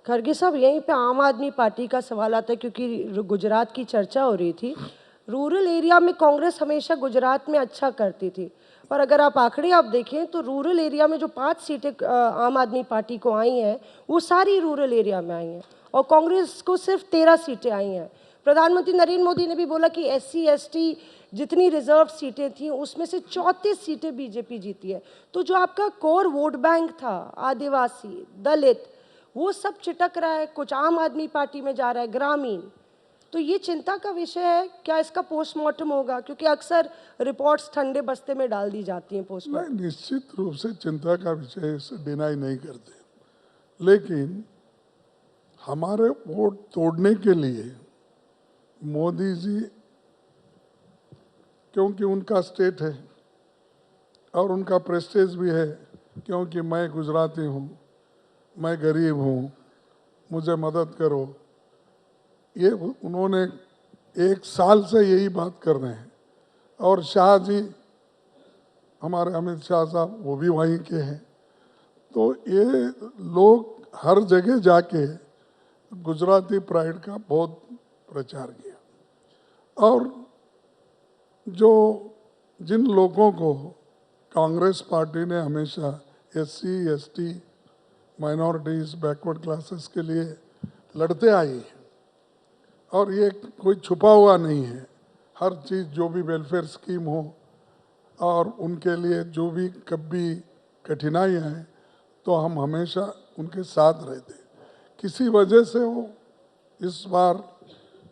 खरगे साहब, यहीं पे आम आदमी पार्टी का सवाल आता है, क्योंकि गुजरात की चर्चा हो रही थी। रूरल एरिया में कांग्रेस हमेशा गुजरात में अच्छा करती थी, पर अगर आप देखें तो रूरल एरिया में जो 5 सीटें आम आदमी पार्टी को आई हैं, वो सारी रूरल एरिया में आई हैं, और कांग्रेस को सिर्फ 13 सीटें आई हैं। प्रधानमंत्री नरेंद्र मोदी ने भी बोला कि SC ST जितनी रिजर्व सीटें थी उसमें से 34 सीटें बीजेपी जीती है। तो जो आपका कोर वोट बैंक था, आदिवासी, दलित, वो सब चिटक रहा है, कुछ आम आदमी पार्टी में जा रहा है, ग्रामीण। तो ये चिंता का विषय है। क्या इसका पोस्टमार्टम होगा? क्योंकि अक्सर रिपोर्ट्स ठंडे बस्ते में डाल दी जाती हैं पोस्टमार्टम। नहीं, निश्चित रूप से चिंता का विषय, इसे डिनाई नहीं करते, लेकिन हमारे वोट तोड़ने के लिए मोदी जी, क्योंकि उनका स्टेट है और उनका प्रेस्टेज भी है, क्योंकि मैं गुजराती हूँ, मैं गरीब हूँ, मुझे मदद करो, ये उन्होंने 1 साल से यही बात कर रहे हैं। और शाह जी, हमारे अमित शाह साहब, वो भी वहीं के हैं। तो ये लोग हर जगह जाके गुजराती प्राइड का बहुत प्रचार किया। और जो जिन लोगों को कांग्रेस पार्टी ने हमेशा SC ST, minorities, backward classes के लिए लड़ते आई है, और ये कोई छुपा हुआ नहीं है। हर चीज़, जो भी वेलफेयर स्कीम हो और उनके लिए जो भी कभी कठिनाइयाँ हैं, तो हम हमेशा उनके साथ रहते। किसी वजह से वो इस बार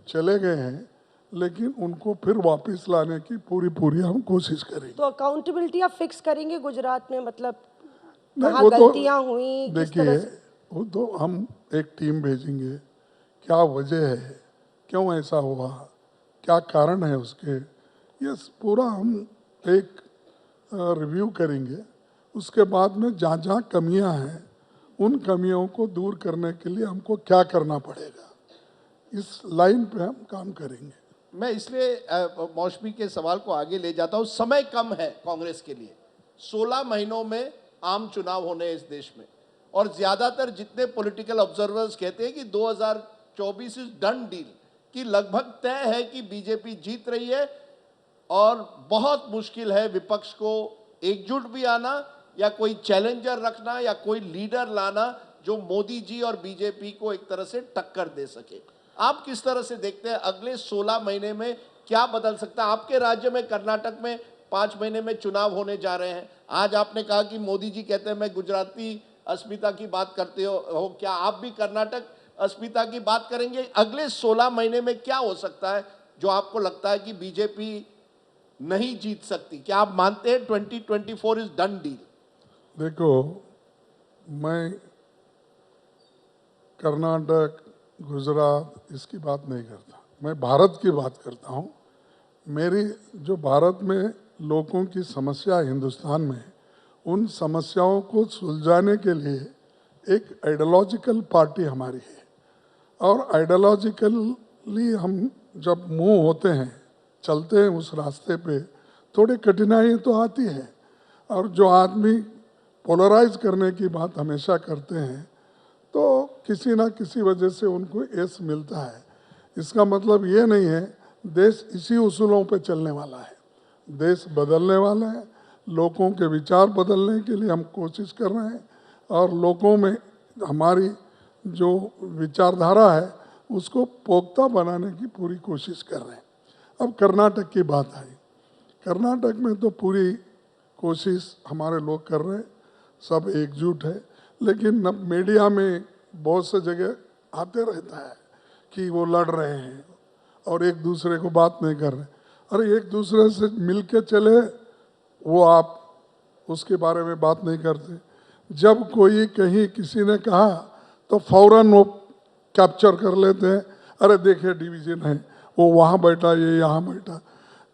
चले गए हैं, लेकिन उनको फिर वापस लाने की पूरी हम कोशिश करेंगे। तो अकाउंटेबिलिटी आप फिक्स करेंगे गुजरात में? मतलब नहीं, कहाँ वो गलतियाँ हुई, किस देखिए, तरह से? वो तो हम एक टीम भेजेंगे, क्या वजह है, क्यों ऐसा हुआ, क्या कारण है उसके, ये पूरा हम एक रिव्यू करेंगे। उसके बाद में जहाँ जहाँ कमियाँ हैं, उन कमियों को दूर करने के लिए हमको क्या करना पड़ेगा, इस लाइन पे हम काम करेंगे। मैं इसलिए मौसमी के सवाल को आगे ले जाता हूँ। समय कम है कांग्रेस के लिए, 16 महीनों में आम चुनाव होने इस देश में, और ज्यादातर जितने पॉलिटिकल ऑब्जर्वर्स कहते हैं कि 2024 इज डन डील, कि लगभग तय है कि बीजेपी जीत रही है, और बहुत मुश्किल है विपक्ष को एकजुट भी आना, या कोई चैलेंजर रखना, या कोई लीडर लाना जो मोदी जी और बीजेपी को एक तरह से टक्कर दे सके। आप किस तरह से देखते हैं अगले 16 महीने में क्या बदल सकता है? आपके राज्य में, कर्नाटक में 5 महीने में चुनाव होने जा रहे हैं। आज आपने कहा कि मोदी जी कहते हैं मैं गुजराती अस्मिता की बात करते हो, क्या आप भी कर्नाटक अस्मिता की बात करेंगे? अगले 16 महीने में क्या हो सकता है जो आपको लगता है कि बीजेपी नहीं जीत सकती? क्या आप मानते हैं 2024 इज डन डील? देखो, मैं कर्नाटक, गुजरात इसकी बात नहीं करता, मैं भारत की बात करता हूँ। मेरी जो भारत में लोगों की समस्या है हिंदुस्तान में, उन समस्याओं को सुलझाने के लिए एक आइडियोलॉजिकल पार्टी हमारी है, और आइडियोलॉजिकली हम जब मूव होते हैं, चलते हैं उस रास्ते पे, थोड़ी कठिनाई तो आती है। और जो आदमी पोलराइज करने की बात हमेशा करते हैं, तो किसी ना किसी वजह से उनको एस मिलता है। इसका मतलब ये नहीं है देश इसी उसूलों पे चलने वाला है। देश बदलने वाला है, लोगों के विचार बदलने के लिए हम कोशिश कर रहे हैं, और लोगों में हमारी जो विचारधारा है उसको पोख्ता बनाने की पूरी कोशिश कर रहे हैं। अब कर्नाटक की बात आई, कर्नाटक में तो पूरी कोशिश हमारे लोग कर रहे हैं, सब एकजुट है। लेकिन मीडिया में बहुत से जगह आते रहता है कि वो लड़ रहे हैं और एक दूसरे को बात नहीं कर रहे। अरे, एक दूसरे से मिल के चले, वो आप उसके बारे में बात नहीं करते। जब कोई कहीं किसी ने कहा तो फौरन वो कैप्चर कर लेते हैं, अरे देखिए डिवीजन है, वो वहाँ बैठा, ये यहाँ बैठा।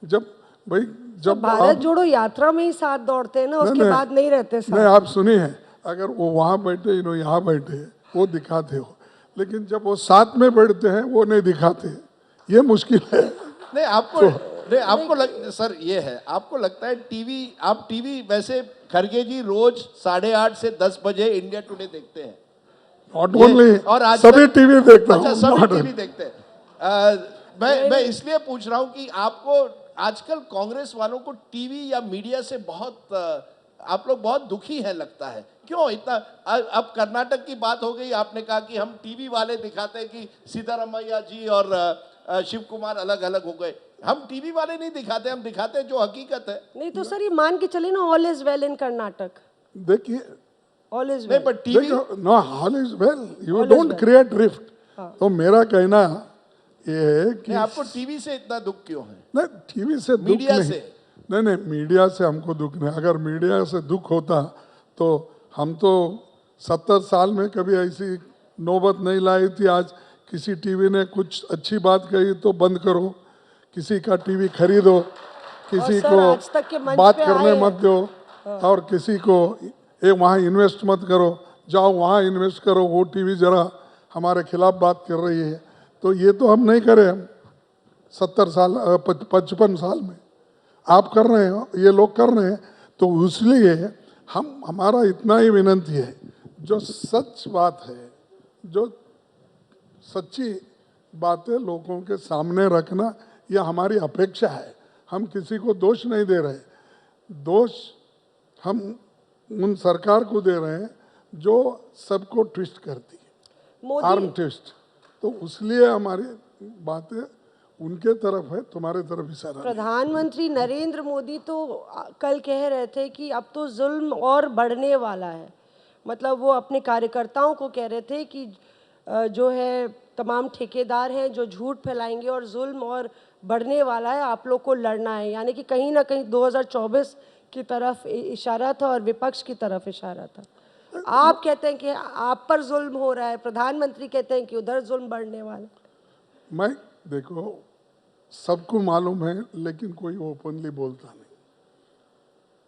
जब भारत जोड़ो यात्रा में ही साथ दौड़ते हैं ना, उसके बाद नहीं रहते साथ। नहीं, आप सुनिए, अगर वो वहाँ बैठे, इन्हों यहाँ बैठे, वो दिखाते हो, लेकिन जब वो साथ में बैठते हैं वो नहीं दिखाते, ये मुश्किल है। नहीं, आपको सर ये है, आपको लगता है टीवी वैसे खरगे जी रोज 8:30 से 10 बजे इंडिया टुडे देखते हैं, नॉट ये- ओनली, और आज सभी तक- टीवी देखता अच्छा हूँ। सभी not- टीवी देखते हैं। मैं इसलिए पूछ रहा हूं कि आपको आजकल कांग्रेस वालों को टीवी या मीडिया से बहुत आप लोग बहुत दुखी हैं लगता है, क्यों इतना? अब कर्नाटक की बात हो गई, आपने कहा कि हम टीवी वाले दिखाते हैं कि सिद्धारमैया जी और शिव कुमार अलग अलग हो गए। हम टीवी वाले नहीं दिखाते, हम दिखाते हैं जो हकीकत है। नहीं तो सर ये मान के चले ना, all is well in Karnataka, देखिए, ऑल इज नहीं वेल। पर टीवी देखो, no, all is well, you All is don't well. Create rift. हाँ। तो मेरा कहना ये है कि आपको टीवी से इतना दुख क्यों है? नहीं, टीवी से दुख मीडिया नहीं, से? नहीं, मीडिया से हमको दुख नहीं। अगर मीडिया से दुख होता तो हम तो 70 साल में कभी ऐसी नौबत नहीं लाई थी। आज किसी टीवी ने कुछ अच्छी बात कही तो बंद करो, किसी का टीवी खरीदो, किसी सर, को आज तक के मंच बात पे करने आए मत दो, और किसी को एक वहाँ इन्वेस्ट मत करो, जाओ वहाँ इन्वेस्ट करो, वो टीवी जरा हमारे खिलाफ बात कर रही है। तो ये तो हम नहीं करे, हम 70 साल 55 साल में आप कर रहे हो, ये लोग कर रहे हैं। तो इसलिए हमारा इतना ही विनंती है, जो सच बात है, जो सच्ची बातें लोगों के सामने रखना, यह हमारी अपेक्षा है। हम किसी को दोष नहीं दे रहे, दोष हम उन सरकार को दे रहे हैं जो सबको ट्विस्ट करती है, आर्म मोदी ट्विस्ट। तो इसलिए हमारी बातें उनके तरफ है, तुम्हारे तरफ इशारा नहीं। प्रधानमंत्री नरेंद्र मोदी तो कल कह रहे थे कि अब तो जुल्म और बढ़ने वाला है। मतलब वो अपने कार्यकर्ताओं को कह रहे थे कि जो है तमाम ठेकेदार हैं जो झूठ फैलाएंगे और जुल्म और बढ़ने वाला है, आप लोग को लड़ना है। यानी कि कहीं ना कहीं 2024 की तरफ इशारा था और विपक्ष की तरफ इशारा था। आप कहते हैं कि आप पर जुल्म हो रहा है, प्रधानमंत्री कहते हैं कि उधर जुल्म बढ़ने वाला है। मैं देखो, सबको मालूम है, लेकिन कोई ओपनली बोलता नहीं।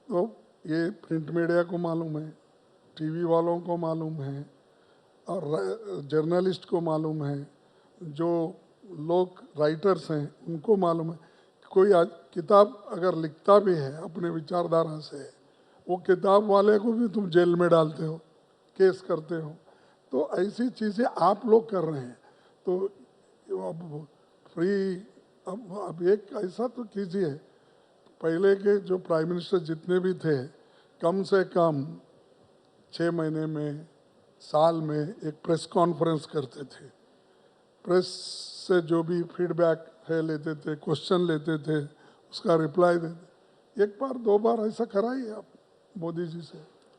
तो ये प्रिंट मीडिया को मालूम है, टीवी वालों को मालूम है, और जर्नलिस्ट को मालूम है, जो लोग राइटर्स हैं उनको मालूम है। कोई आज किताब अगर लिखता भी है अपने विचारधारा से, वो किताब वाले को भी तुम जेल में डालते हो, केस करते हो। तो ऐसी चीज़ें आप लोग कर रहे हैं। तो अब फ्री, अब एक ऐसा तो कीजिए, पहले के जो प्राइम मिनिस्टर जितने भी थे, कम से कम 6 महीने में, साल में एक प्रेस कॉन्फ्रेंस करते थे। प्रेस से जो भी फीडबैक है लेते थे, क्वेश्चन लेते थे, उसका रिप्लाई देते। एक बार 2 बार ऐसा कराइए आप मोदी जी से।